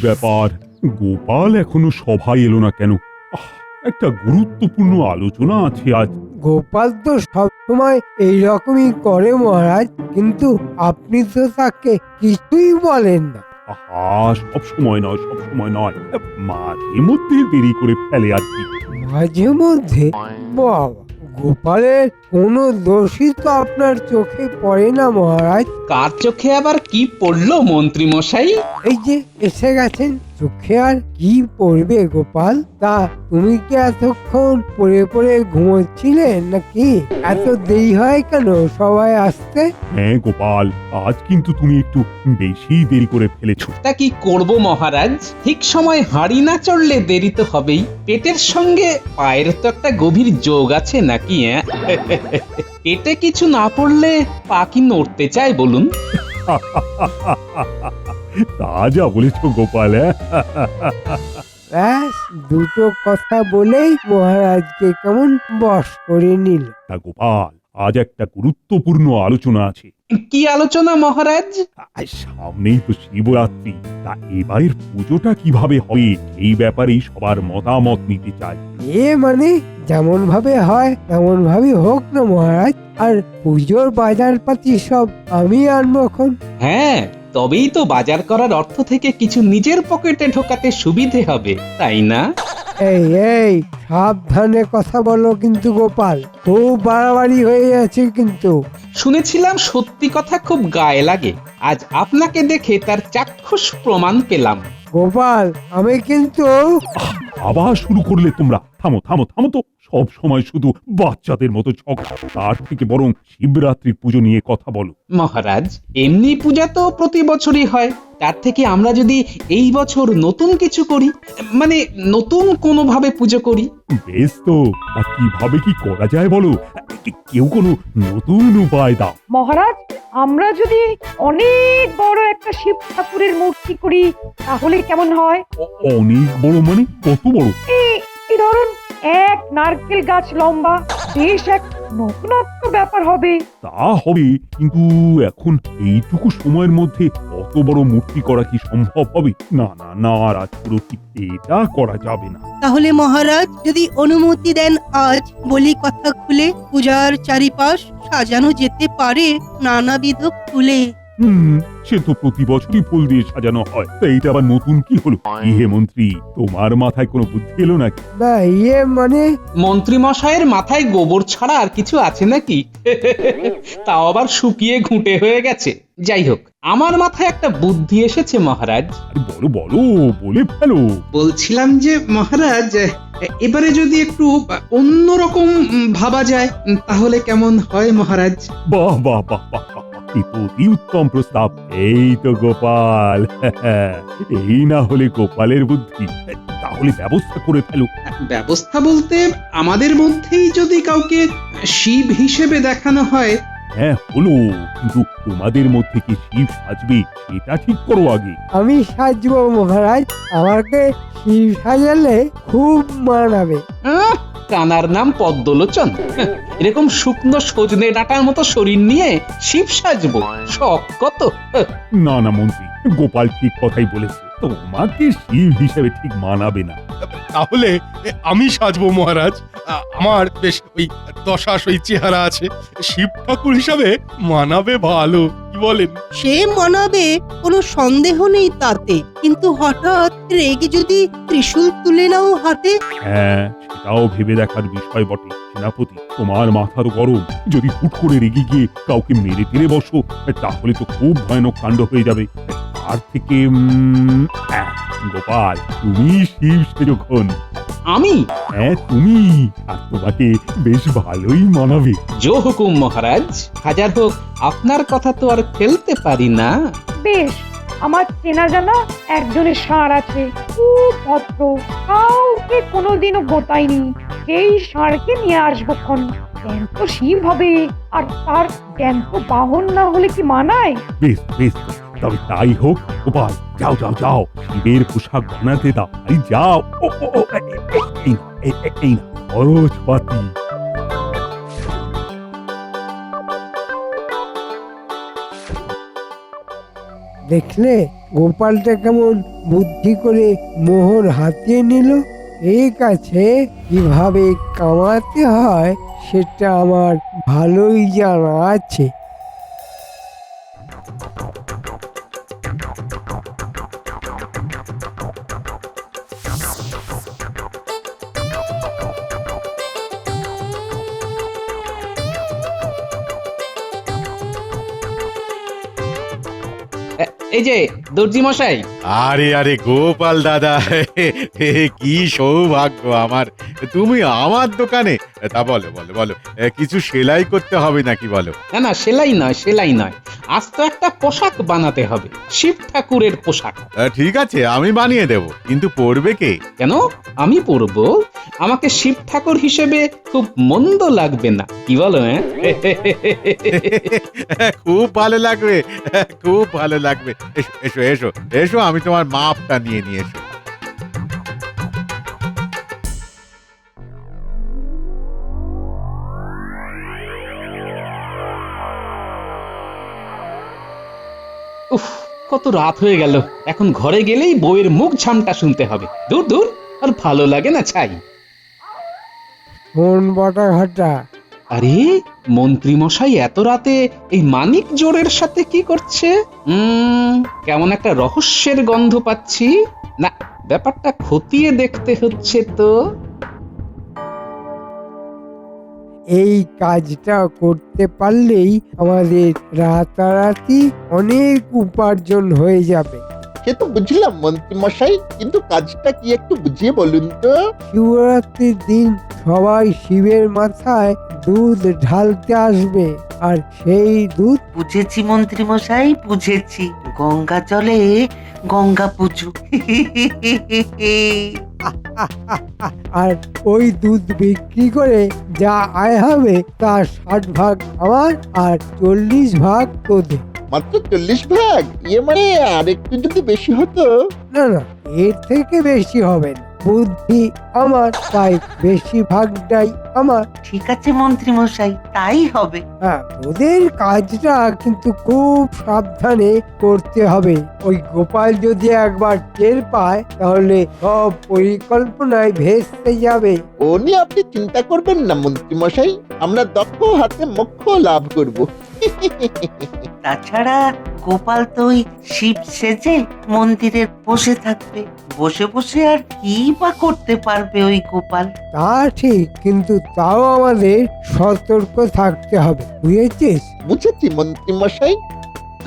ব্যাপার, গোপাল এখনো সভায় এলো না কেন? একটা গুরুত্বপূর্ণ আলোচনা আছে আজ। গোপাল তো সবসময় এইরকমই করে মহারাজ, কিন্তু আপনি তো তাকে কিছুই বলেন না। আহা, সব সময় নয়, সব সময় নয়, মাঝে মধ্যে দেরি করে ফেলে আর কি। মাঝে মধ্যে? বাবা, গোপালের কোনো দোষই তো আপনার চোখে পড়ে না মহারাজ। কার চোখে আবার কি পড়লো মন্ত্রী মশাই? এই যে এসে গেছেন, চোখে আর কি পড়বে গোপাল? তা তুমি কি এতক্ষণ পড়ে পড়ে ঘুমোচ্ছিলেন নাকি? এত দেরি হয় কেন সবাই আসতে? হ্যাঁ গোপাল, আজ কিন্তু তুমি একটু বেশি দেরি করে ফেলেছো। তা কি করব মহারাজ, ঠিক সময় হাঁড়ি না চড়লে দেরি তো হবেই। পেটের সঙ্গে পায়ের তো একটা গভীর যোগ আছে নাকি? পেটে কিছু না পড়লে পা কি নড়তে চায় বলুন? তা যা বলেছো গোপাল। ব্যাস, দুটো কথা বলেই মহারাজকে কেমন বশ করে নিল। তা গোপাল, আজ একটা গুরুত্বপূর্ণ আলোচনা আছে। কি আলোচনা মহারাজ? সামনেই তো শিবরাত্রি, তা এবারের পুজোটা কিভাবে হবে এই ব্যাপারেই সবার মতামত নিতে চাই। মানে যেমন ভাবে হয় তেমন ভাবে হোক না মহারাজ। আর পুজোর বাজার পাতি সব আমি আনবো এখন। হ্যাঁ, তবেই তো বাজার করার অর্থ থেকে কিছু নিজের পকেটে ঢোকাতে সুবিধে হবে, তাই না? এই এই সাবধানে কথা বলো কিন্তু গোপাল, খুব বাড়াবাড়ি হয়ে যাচ্ছে কিন্তু। শুনেছিলাম সত্যি কথা খুব গায়ে লাগে, আজ আপনাকে দেখে তার চাক্ষুষ প্রমাণ পেলাম। গোপাল, আমি কিন্তু আবার শুরু করলে তোমরা? থামো থামো থামো তো, সব সময় শুধু বাচ্চাদের মতো ঝগড়া। তার থেকে বরং শিবরাত্রির পুজো নিয়ে কথা বলো। মহারাজ, এমনি পূজা তো প্রতি বছরই হয়, তার থেকে আমরা যদি এই বছর নতুন কিছু করি, মানে নতুন কোনো ভাবে পুজো করি। বেশ তো, তা কিভাবে কি করা যায় বলো? কেউ কোনো নতুন উপায় দাও। মহারাজ, আমরা যদি অনেক বড় একটা শিব ঠাকুরের মূর্তি করি তাহলে কেমন হয়? অনেক বড় মানে কত বড়? এই এই ধরুন, এক নারকেল গাছ লম্বা, বেশ এক নতুনত্ব ব্যাপার হবে। তা হবে, কিন্তু এখন এইটুকু সময়ের মধ্যে অত বড় মূর্তি করা কি সম্ভব হবে? না না না রাজপুরোহিত, এটা করা যাবে না। তাহলে মহারাজ যদি অনুমতি দেন, আজ বলি কথা খুলে পূজার চারিপাশ সাজানো যেতে পারে নানাবিধ ফুলে। সে তো প্রতি বছরই ফুল দিয়ে সাজানো হয়, তা এইটা আবার নতুন কি হলো? হে মন্ত্রী, তোমার মাথায় কোনো বুদ্ধি এলো নাকি? না, মানে মন্ত্রী মশাইয়ের মাথায় গোবর ছাড়া আর কিছু আছে নাকি? তাও আবার শুকিয়ে ঘুঁটে হয়ে গেছে। যাই হোক, আমার মাথায় একটা বুদ্ধি এসেছে মহারাজ। আরে বলো বলো, বলে ফেলো। বলছিলাম যে মহারাজ, এবারে যদি একটু অন্যরকম ভাবা যায় তাহলে কেমন হয় মহারাজ? বাহ বাহ বাহ বাহ বাহ, এ তো অতি উত্তম প্রস্তাব। এই তো গোপাল, এই না হলে গোপালের বুদ্ধি। তাহলে ব্যবস্থা করে ফেলো। ব্যবস্থা বলতে আমাদের মধ্যেই যদি কাউকে শিব হিসেবে দেখানো হয়। হ্যাঁ হলো, কিন্তু তোমাদের মধ্যে কি শিব সাজবে সেটা ঠিক করো আগে। আমি সাজবো মহারাজ, আমাকে শিব সাজালে খুব মানাবে। কানার নাম পদ্মলোচন, এরকম শুকনো সজনে ডাঁটার মতো শরীর নিয়ে শিব সাজবো, শখ কত! না না মন্ত্রী, গোপাল ঠিক কথাই বলেছে, তোমাকে শিব হিসেবে ঠিক মানাবে না। তাহলে আমি সাজবো মহারাজ। আমার বেশ ওই দশাশই চেহারা আছে, শিব ঠাকুর হিসাবে মানাবে ভালো, কি বলেন? সে মানাবে, কোনো সন্দেহ নেই তাতে, কিন্তু হঠাৎ রেগে যদি ত্রিশূল তুলে নাও হাতে। হ্যাঁ, সেটাও ভেবে দেখার বিষয় বটে। সেনাপতি, তোমার মাথা তো গরম, যদি হুট করে রেগে গিয়ে কাউকে মেরে টেরে বসো, তাহলে তো খুব ভয়ানক কাণ্ড হয়ে যাবে। তার থেকে গোপাল, তুমি শিব সেরকম। আমি? হ্যাঁ তুমি, আর তোমাকে বেশ ভালোই মানাবে। জো হুকুম মহারাজ, হাজার হোক আপনার কথা তো আর ফেলতে পারি না। বেশ, আমার চেনা জানা একজনের ষাঁড় আছে, খুব ভদ্র, কাউকে কোনোদিনও গোতায়নি। সেই ষাঁড়কে নিয়ে আসবো খন। জ্যান্ত শিব হবে, আর তার জ্যান্ত বাহন না হলে কি মানায়? বেশ বেশ, তবে তাই হোক। গোপাল, যাও যাও যাও, শিবের পোশাক বানাতে দাও। আরে যাও। ও ও ও, এই না খরচপাতি। দেখলে গোপালটা কেমন বুদ্ধি করে মোহর হাতিয়ে নিল। ঠিক আছে, কিভাবে কামাতে হয় সেটা আমার ভালোই জানা আছে। এই যে দর্জি মশাই, আরে আরে গোপাল দাদা, কি সৌভাগ্য আমার, তুমি আমার দোকানে। তা বলো বলো বলো, কিছু সেলাই করতে হবে নাকি বলো? না না, সেলাই নয়, সেলাই নয়, আজ তো একটা পোশাক বানাতে হবে, শিব ঠাকুরের পোশাক। ঠিক আছে, আমি বানিয়ে দেব, কিন্তু পরবে কে? কেন আমি পরবো? আমাকে শিব ঠাকুর হিসেবে খুব মন্দ লাগবে না, কি বলো? খুব ভালো লাগবে, খুব ভালো লাগবে। এসো এসো এসো এসো, আমি তোমার মাপটা নিয়ে নিয়ে এসো। উফ, কত রাত হয়ে গেল, এখন ঘরে গেলেই বউয়ের মুখ ঝামটা শুনতে হবে। দূর দূর, আর ভালো লাগে না ছাই। কোন বটা ঘটা? আরে মন্ত্রী মশাই এত রাতে এই মানিক জোড়ের সাথে কি করছে? কেমন একটা রহস্যের গন্ধ পাচ্ছি। না, ব্যাপারটা খতিয়ে দেখতে হচ্ছে তো। এই কাজটা করতে পারলেই আমাদের রাতারাতি অনেক উপার্জন হয়ে যাবে। সে তো বুঝলাম মন্ত্রী মশাই, কিন্তু কাজটা কি একটু বুঝিয়ে বলুন তো। শিবরাত্রির দিন সবাই শিবের মাথায় দুধ ঢালতে আসবে, আর সেই দুধ বুঝেছি মন্ত্রী মশাই, বুঝেছি। গঙ্গা জলে গঙ্গা পুজো। আর ওই দুধ বিক্রি করে যা আয় হবে তার 60 ভাগ আমার আর 40 ভাগ তোদের। মাত্র 40 ভাগ? ইয়ে মানে আর একটু যদি বেশি হতো। না না, এর থেকে বেশি হবে না। বুদ্ধি আমার, তাই বেশি ভাগটাই আমার। ঠিক আছে মন্ত্রী মশাই, তাই হবে। হ্যাঁ, ওদের কাজটা কিন্তু খুব সাবধানে করতে হবে। ওই গোপাল যদি একবার টের পায় তাহলে সব পরিকল্পনায় ভেস্তে যাবে। ও নিয়ে আপনি চিন্তা করবেন না মন্ত্রী মশাই, আমরা দক্ষ হাতে মোক্ষ লাভ করব। তাছাড়া গোপাল তো ওই শিব সেজে মন্দিরে বসে থাকবে। বসে বসে আর কি বা করতে পারবে ওই গোপাল? তা ঠিক, কিন্তু তাও আমাদের সতর্ক থাকতে হবে, বুঝেছিস? বুঝেছি মন্ত্রী মশাই।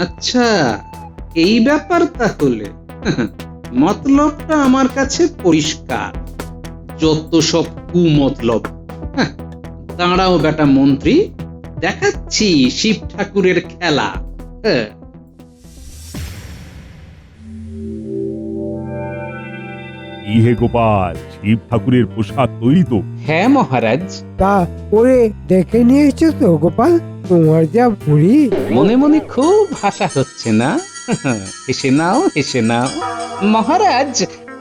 আচ্ছা, এই ব্যাপার তাহলে। মতলবটা আমার কাছে পরিষ্কার। যত সব কুমতলব। দাঁড়াও বেটা মন্ত্রী, দেখাচ্ছি শিব ঠাকুরের খেলা। কি হে গোপাল, শিব ঠাকুরের পোশাক তৈরি তো? হ্যাঁ মহারাজ। তা করে দেখে নিয়েছো তো গোপাল? তোমার যা বুড়ি। মনে মনে খুব হাসা হচ্ছে না? হেসে নাও, হেসে নাও। মহারাজ,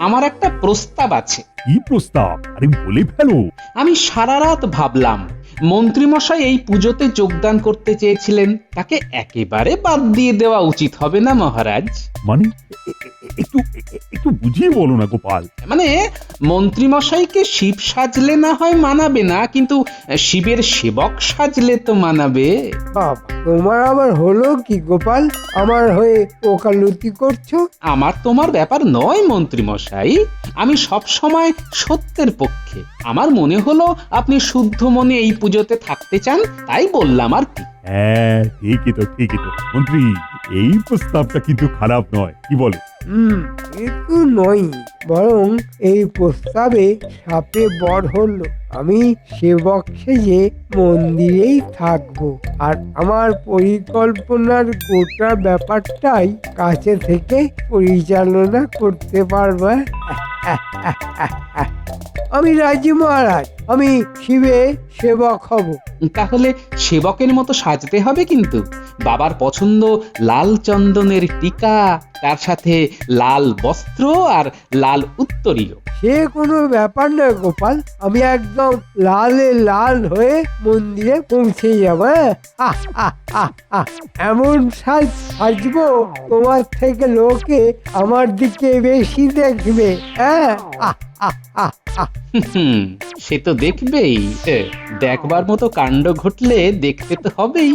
আমার একটা প্রস্তাব আছে। কি প্রস্তাব? আরে বলে ফেলো। আমি সারা রাত ভাবলাম, মন্ত্রীমশাই এই পুজোতে যোগদান করতে চেয়েছিলেন, তাকে একেবারে বাদ দিয়ে দেওয়া উচিত হবে না মহারাজ? মানে একটু একটু বুঝিয়ে বলো না গোপাল। মানে মন্ত্রীমশাইকে শিব সাজলে না হয় মানাবে না, কিন্তু শিবের সেবক সাজলে তো মানাবে। বাবা, তোমার আবার হলো কি গোপাল? আমার হয়ে ওকালতি করছো? আমার তোমার ব্যাপার নয় মন্ত্রীমশাই, আমি সব সময় সত্যের পক্ষে। আমার মনে হলো আপনি শুদ্ধ মনে এই পুজোতে থাকতে চান, তাই বললাম আর কি। হ্যাঁ, ঠিকই তো ঠিকই তো মন্ত্রী, এই প্রস্তাবটা কিন্তু খারাপ নয়, কি বলো? এ তো নয়, বরং এই প্রস্তাবে সাপে বর হলো। আমি সেবক সেজে মন্দিরেই থাকবো, আর আমার পরিকল্পনার গোটা ব্যাপারটাই কাছে থেকে পরিচালনা করতে পারবে। আমি রাজি মহারাজ, আমি শিবের সেবক হব। তাহলে সেবকের মতো সাজতে হবে কিন্তু। বাবার পছন্দ লাল চন্দনের টিকা, তার সাথে লাল বস্ত্র আর লাল উত্তরীয়। সে কোনো ব্যাপার নয় গোপাল, আমি একদম লালে লাল হয়ে মন্দিরে পৌঁছে যাবো। হ্যাঁ? এমন সাজবো তোমার থেকে লোকে আমার দিকে বেশি দেখবে। হ্যাঁ, সে তো দেখবেই। দেখবার মতো কাণ্ড ঘটলে দেখতে তো হবেই।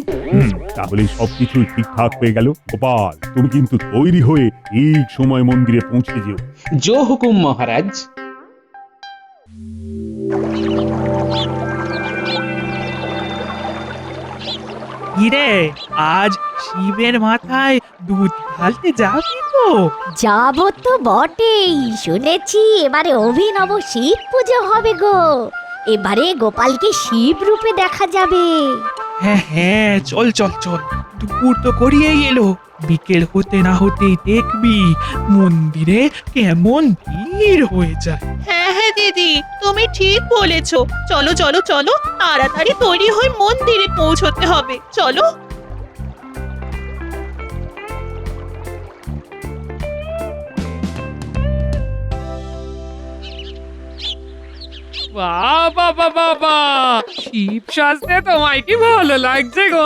তাহলে সবকিছু ঠিকঠাক হয়ে গেল। গোপাল, তুমি কিন্তু তৈরি হয়ে ঠিক সময় মন্দিরে পৌঁছে যেও। জো হুকুম মহারাজ। কিরে, আজ শিবের মাথায় দুধ ঢালতে যাবি তো? যাবো তো বটেই, শুনেছি এবারে অভিনব শিব পুজো হবে গো। এবারে গোপালকে শিব রূপে দেখা যাবে। হ্যাঁ হ্যাঁ, চল চল চল, দুপুর তো করিয়েই এলো, বিকেল হতে না হতেই দেখবি মন্দিরে কেমন ভিড় হয়ে যায়। হ্যাঁ হ্যাঁ দিদি, তুমি ঠিক বলেছো। চলো চলো চলো, তাড়াতাড়ি তৈরি হয়ে মন্দিরে পৌঁছতে হবে। চলো। বাবা বাবা বাবা, শিব সাজতে তোমায় কি ভালো লাগছে গো?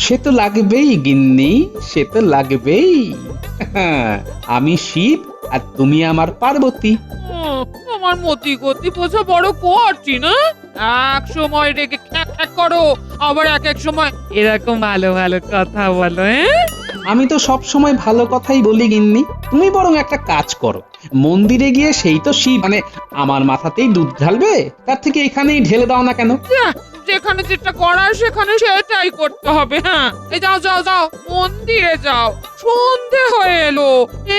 সে তো লাগবেই গিন্নি, সে তো লাগবেই। আমি শিব আর তুমি আমার পার্বতী। আমার মতি গতি বোঝা বড় কঠিন না? এক সময় রেগে খ্যাক খ্যাক করো, আবার এক এক সময় এরকম ভালো ভালো কথা বলো। আমি তো সব সময় ভালো কথাই বলি গিন্নি। তুমি বরং একটা কাজ করো, মন্দিরে গিয়ে সেই তো শিব মানে আমার মাথাতেই দুধ ঢালবে, তার থেকে এখানেই ঢেলে দাও না কেন? যেখানে যেটা করার সেখানে সেটাই করতে হবে। হ্যাঁ, এই যাও যাও যাও, মন্দিরে যাও, সন্ধে হয়ে এলো,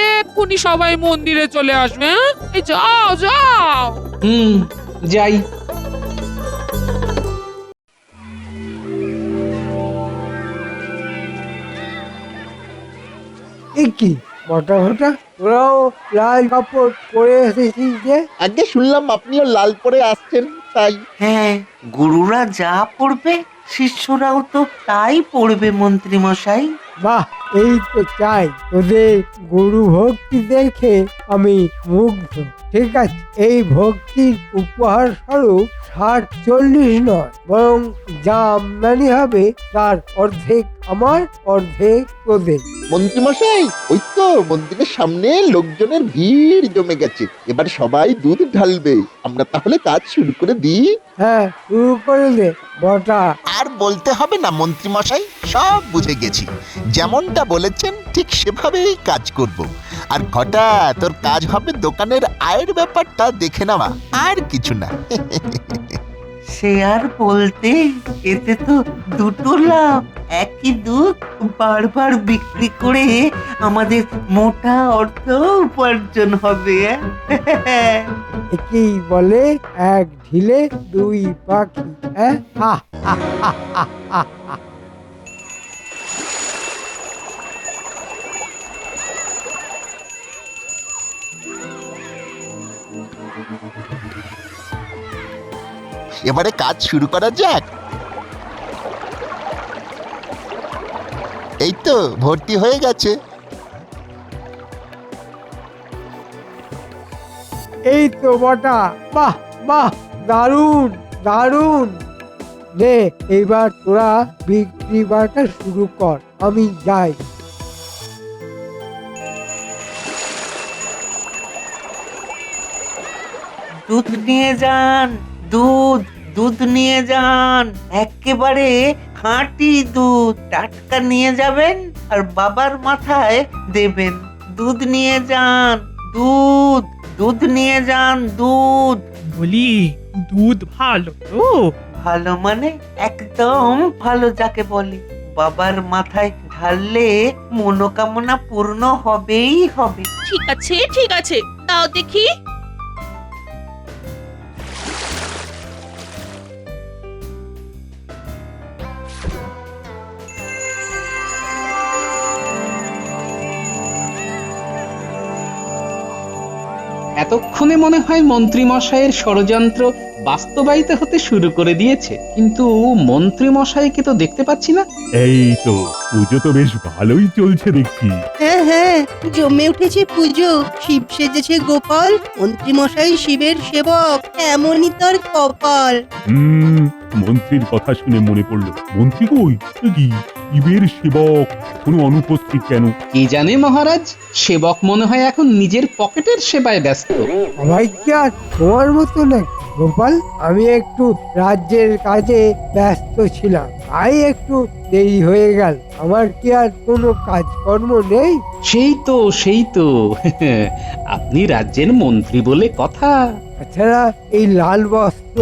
এক্ষুনি সবাই মন্দিরে চলে আসবে। এই যাও যাও। যাই। কি মোটা মোটা তোরাও লাল কাপড় পরে এসেছিস যে? আগে শুনলাম আপনিও লাল পরে আসছেন, তাই। হ্যাঁ, গুরুরা যা পড়বে শিষ্যরাও তো তাই পড়বে মন্ত্রী মশাই। বাহ, এই তো চাই। তোদের গুরু ভক্তি দেখে আমি মুগ্ধ। ঠিক আছে, এই ভক্তির উপহার স্বরূপ 60-40 নয়, বরং যা আমদানি হবে তার অর্ধেক আমার, অর্ধেক তোদের। মন্ত্রীমশাই, ওই তো মন্দিরের সামনে লোকজনের ভিড় জমে গেছে, এবার সবাই দুধ ঢালবে। আমরা তাহলে কাজ শুরু করে দিই। হ্যাঁ, শুরু করে দে বটা। আর বলতে হবে না মন্ত্রীমশাই, সব বুঝে গেছি। যেমনটা বলেছেন ঠিক সেভাবেই কাজ করব। আর ঘটা, তোর কাজ হবে দোকানের আয়ের ব্যাপারটা দেখে নেওয়া, আর কিছু না। সে আর বলতে, এতে তো দুটো লাভ। একই দুধ বারবার বিক্রি করে আমাদের মোটা অর্থ উপার্জন হবে। একেই বলে এক ঢিলে দুই পাখি। হ্যাঁ, হা হা হা হা হা হা। এবারে কাজ শুরু করা যাক। এই তো ভর্তি হয়ে গেছে। এই তো বটা, বাহ বাহ, দারুণ দারুণ। নে এবার তোরা বিক্রি বাটা শুরু কর, আমি যাই। দুধ নিয়ে যান, দুধ দুধ নিয়ে যান, একেবারে খাঁটি দুধ, টাটকা নিয়ে যাবেন আর বাবার মাথায় দেবেন। দুধ নিয়ে যান, দুধ দুধ নিয়ে যান, দুধ। বলি, দুধ ভালো তো? ভালো মানে একদম ভালো, যাকে বলে বাবার মাথায় ঢাললে মনোকামনা পূর্ণ হবেই হবে। ঠিক আছে ঠিক আছে, দাও দেখি। এতক্ষণে মনে হয় মন্ত্রী মশাইয়ের ষড়যন্ত্র বাস্তবায়িত হতে শুরু করে দিয়েছে, কিন্তু মন্ত্রী মশাইকে তো দেখতে পাচ্ছি না। এই তো পুজো তো বেশ ভালোই চলছে দেখছি। হ্যাঁ হ্যাঁ, জমে উঠেছে পুজো। শিব সেজেছে গোপাল, মন্ত্রী মশাই শিবের সেবক, এমনই তার কপাল। মন্ত্রীর কথা শুনে মনে পড়লো, মন্ত্রী কই? এ কি শিবের সেবক কোনো অনুপস্থিত কেন? কি জানে মহারাজ, সেবক মনে হয় এখন নিজের পকেটের সেবায় ব্যস্ত। সবাই কি আর তোমার মতো নাকি গোপাল? আমি একটু রাজ্যের কাজে ব্যস্ত ছিলাম, তাই একটু দেরি হয়ে গেল। আমার কি আর কোনো কাজকর্ম নেই? সেই তো আপনি রাজ্যের মন্ত্রী বলে কথা। তাছাড়া এই লাল বস্ত্র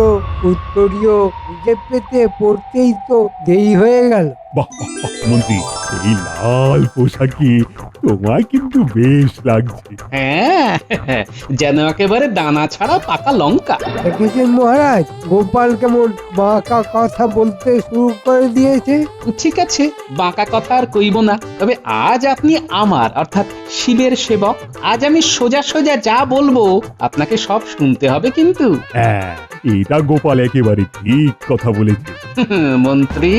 উত্তরীয় নিজে পেতে পড়তেই তো দেরি হয়ে গেল। বাহ বাহ বাহ, মন্ত্রী এই লাল পোশাকে তোমায় কিন্তু বেশ লাগছে। হ্যাঁ, যেন একেবারে দানা ছাড়া পাকা লঙ্কা। দেখেছেন মহারাজ, গোপাল কেমন বাঁকা কথা বলতে শুরু করে দিয়েছে। ঠিক আছে, বাঁকা কথা আর কইব না। তবে আজ আপনি আমার অর্থাৎ শিবের সেবক। আজ আমি সোজা সোজা যা বলবো আপনাকে সব শুনতে হবে কিন্তু। হ্যাঁ, এটা গোপাল একেবারে ঠিক কথা বলেছে। মন্ত্রী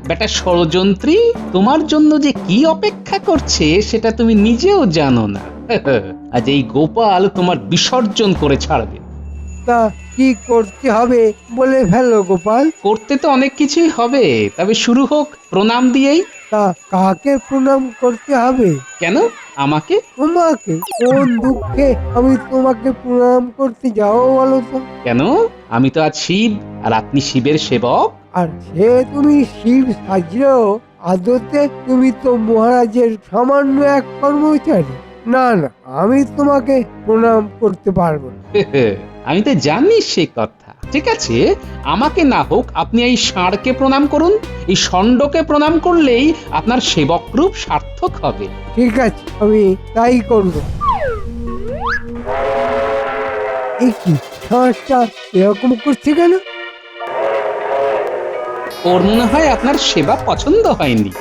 বেটা ষড়যন্ত্রী, তোমার জন্য যে কি অপেক্ষা করছে সেটা তুমি নিজেও জানো না। আজ এই গোপাল তোমার বিসর্জন করে ছাড়বে। তা কি করতে হবে বলে ফেলো গোপাল। করতে তো অনেক কিছুই হবে, তবে শুরু হোক প্রণাম দিয়েই। তা কাকে প্রণাম করতে হবে? কেন আমাকে? তোমাকে? কোন দুঃখে আমি তোমাকে প্রণাম করতে যাও বলো তো? কেন? আমি তো আজ শিব আর আপনি শিবের সেবক। আর সে তুমি শিব সাজলেও আদতে তুমি তো মহারাজের সামান্য এক কর্মচারী। না না, আমি তোমাকে প্রণাম করতে পারবো না। আমি তো জানি সে কথা। ঠিক আছে, আমাকে না হোক আপনি এই ষাঁড়কে প্রণাম করুন। এই ষণ্ডকে প্রণাম করলেই আপনার সেবক রূপ সার্থক হবে। ঠিক আছে, আমি তাই করব। এই কি ষাঁড়টা এরকম করছে কেন? ওর মনে হয় আপনার সেবা পছন্দ হয়নি।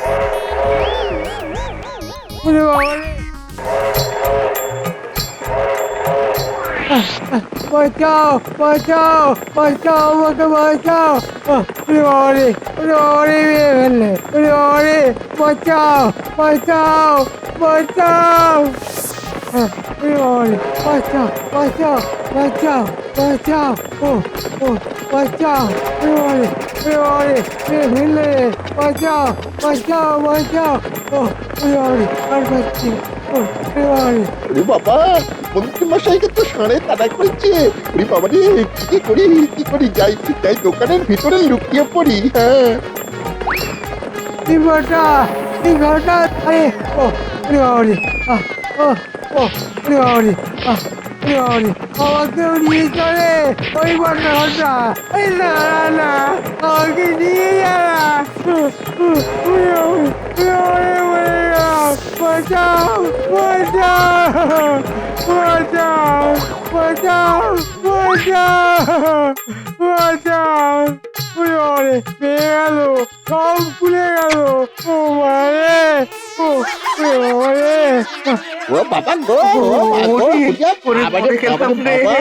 ওরে বাবা রে! বাঁচাও বাঁচাও বাঁচাও, আমাকে বাঁচাও! ওরে বাবা রে! ওরে বাবা রে! মেরে ফেললে! ওরে বাবা রে! বাঁচাও বাঁচাও বাঁচাও! ওরে বাবা রে! বাঁচাও বাঁচাও বাঁচাও বাঁচাও! ও ও বাঁচাও! ওরে বাবা রে! ওরে বাবা রে! মেরে ফেললে! বাঁচাও বাঁচাও বাঁচাও! ও ওরে বাবা রে! আর পাচ্ছি না। ও ওরে বাবা রে! ওরে বাবা, মন্ত্রী মশাইকে তো ষাঁড়ে তাড়া করেছে। ওরে বাবা রে, কি করি যাই যাই দোকানের ভিতরে লুকিয়ে পড়ি। হ্যাঁ, এই ঘরটা আরে! ও ওরে বাবা রে! ও ও ওরে বাবা রে! ওরে বাবা রে! আমাকেও নিয়ে চলে ওই ঘরটা। এই না না না, আমাকে নিয়ে যা না। ওরে বাবা রে! মরে গেলাম। বাঁচাও বাঁচাও বাঁচাও বাঁচাও বাঁচাও বাঁচাও! ওরে বাবা রে! পেয়ে গেল, সব খুলে গেল। ও মারে! ও ওরে বাবা রে! ও বাবা গো, ও মা গো, বুঝিয়া বাবারে, বাবারে, বাবা।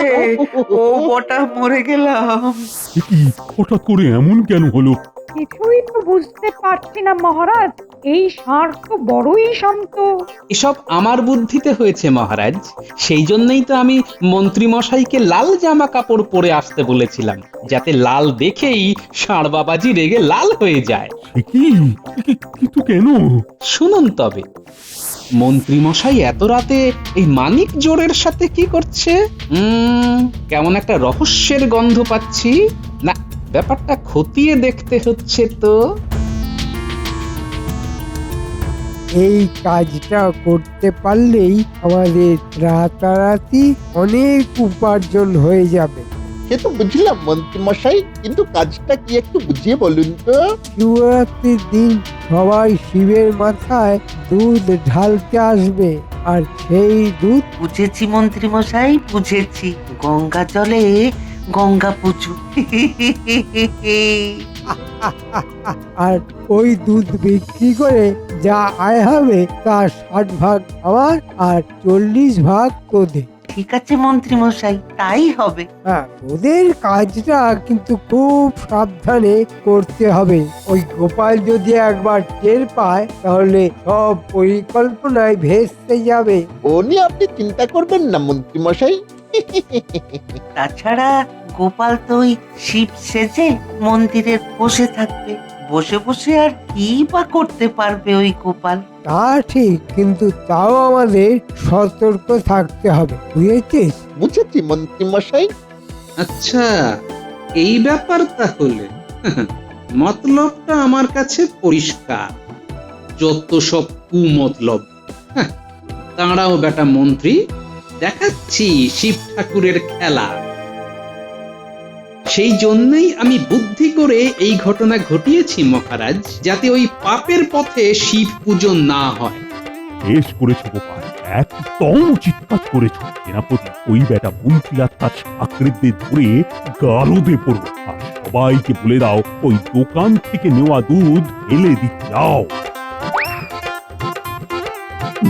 ও বটা মরে গেলাম। এ কি হঠাৎ করে এমন কেন হলো? কিছুই তো বুঝতে পারছি না মহারাজ। এই ষাঁড় তো বড়ই শান্ত। এসব আমার বুদ্ধিতে হয়েছে মহারাজ। সেই জন্যই তো আমি মন্ত্রী মশাইকে লাল জামা কাপড় পরে আসতে বলেছিলাম, যাতে লাল দেখেই ষাঁড় বাবাজি রেগে লাল হয়ে যায়। সে কি? কিন্তু কেন? শুনুন তবে, মন্ত্রী মশাই এত রাতে এই মানিক জোড়ের সাথে কি করছে? কেমন একটা রহস্যের গন্ধ পাচ্ছি। না, ব্যাপারটা খতিয়ে দেখতে হচ্ছে তো। এই কাজটা করতে পারলেই আমাদের রাতারাতি অনেক উপার্জন হয়ে যাবে। সে তো বুঝলাম মন্ত্রী মশাই, কিন্তু কাজটা কি একটু বুঝিয়ে বলুন তো। শিবরাত্রির দিন সবাই শিবের মাথায় দুধ ঢালতে আসবে, আর সেই দুধ বুঝেছি মন্ত্রী মশাই, বুঝেছি। গঙ্গা জলে গঙ্গা পুজো। আর ওই দুধ বিক্রি করে যা আয় হবে তার 60 ভাগ আমার আর 40 ভাগ তোদের। ঠিক আছে মন্ত্রী মশাই, তাই হবে। হ্যাঁ, ওদের কাজটা কিন্তু খুব সাবধানে করতে হবে। ওই গোপাল যদি একবার টের পায় তাহলে সব পরিকল্পনায় ভেস্তে যাবে। ও নিয়ে আপনি চিন্তা করবেন না মন্ত্রী মশাই। তাছাড়া গোপাল তো ওই শিব সেজে মন্দিরে বসে থাকবে। বসে বসে আর কি বা করতে পারবে ওই গোপাল? তা ঠিক, কিন্তু তাও আমাদের সতর্ক থাকতে হবে, বুঝেছিস? বুঝেছি মন্ত্রী মশাই। আচ্ছা, এই ব্যাপার তাহলে। মতলবটা আমার কাছে পরিষ্কার। যত সব কুমতলব। হ্যাঁ, দাঁড়াও বেটা মন্ত্রী, দেখাচ্ছি শিব ঠাকুরের খেলা। সেই জন্যই আমি বুদ্ধি করে এই ঘটনা ঘটিয়েছি মহারাজ, যাতে ওই পাপের পথে শিব পুজো না হয়। বেশ করেছো গোপাল, একদম উচিত কাজ করেছো। সেনাপতি, ওই বেটা মন্ত্রী আর তার চাকরিদের ধরে গারদে পড়ো, আর সবাইকে বলে দাও ওই দোকান থেকে নেওয়া দুধ ঢেলে দিতে যাও।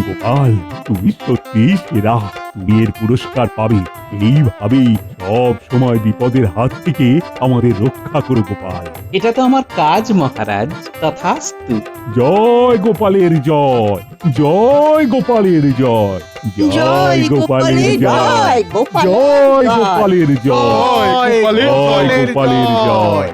গোপাল, তুমি সত্যি সেরা, তুমি এর পুরস্কার পাবে। এইভাবেই সব সময় বিপদের হাত থেকে আমাদের রক্ষা করো গোপাল। এটা তো আমার কাজ মহারাজ, তথাস্তু। জয় গোপালের জয়, জয় গোপালের জয়, জয় গোপালের জয়, জয় গোপালের জয়, জয় গোপালের জয় জয়। গোপালের জয়।